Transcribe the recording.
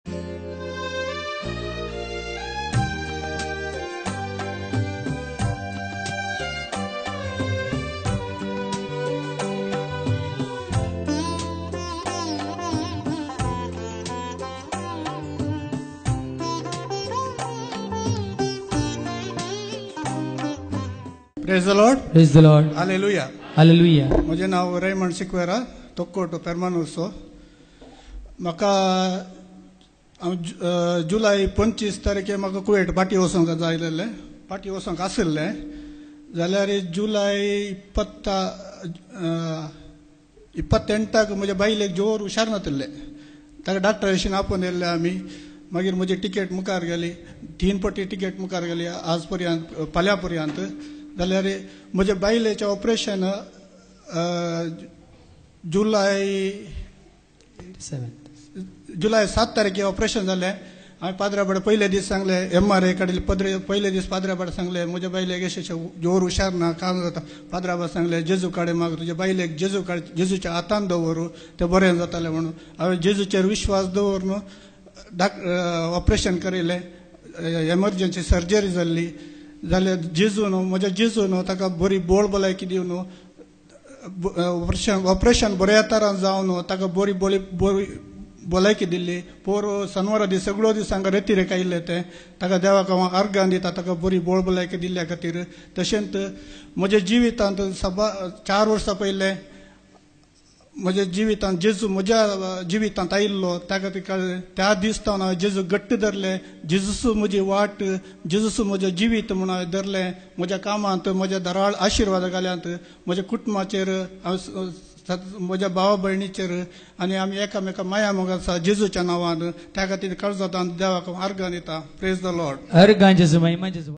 Praise the Lord. Praise the Lord. Hallelujah. Hallelujah. मुझे नाव Raymond Sequeira तोक्कोटो पेरमानुसो म्हाका जुलै 25 तारखे म्हाका कुवेट पार्टी वचोंक जायलेले पार्टी वचोंक आशिल्ले जाल्यार जुलै 28 म्हज्या बायलेक जोर हुशार नासले ताका डॉक्टरांशी आपोवन येल्ले आमी मागीर म्हजी टिकेट मुखार गेली 3 पटी टिकेट मुखार गेली आज पर्यंत फाल्यां पर्यंत जाल्यार म्हज्या बायलेचें ऑपरेशन जुलै 7 तारखे ऑपरेशन जालें हांवें पाद्राबाड पयले दीस सांगले MRI काडले पयले दीस पाद्राबाड सांगले म्हज्या बायलेक यशेशे जोर हुशार ना काम जाता पाद्राबाड सांगले जेजू काडे माग तुज्या बायलेक जेजूच्या हातान दवरू तें बरें जातालें म्हणून हांवें जेजूचेर विश्वास दवरून ऑपरेशन करिल्लें एमर्जन्सी सर्जरी जाल्ली जाल्यार जेजू न्हू म्हज्या जेजू न्हू ताका बरी बोळ भलायकी दिवन न्हू ऑपरेशन बऱ्या तरान जावन न्हू ताका बरी भलायकी दिल्ली पोर शनिवारा दीस सगळो दीस हांगा रेतीरेक आयिल्ले ते ताका देवाक हांव अर्गां दिता ताका बरी बोळ भलायकी दिल्ल्या खातीर तशेंच म्हज्या जिवितांत 4 वर्सां पयले म्हज्या जिवितांत जेजू म्हज्या जिवितांत आयिल्लो ताका त्या दिसतावन हांवें जेजू घट्ट धरलें जेजूसू म्हजी वाट जेजूसू म्हजें जिवीत म्हूण हांवें धरलें म्हज्या कामांत म्हज्या दराळ आशिर्वाद घाल्यांत म्हज्या कुटुंबाचेर म्हज्या भावा भयणीचेर आनी आमी एकामेका माया मोग आसा जेजूच्या नांवान त्या खातीर कर्जदान देवाक अर्गां दिता प्रेज द लॉर्ड.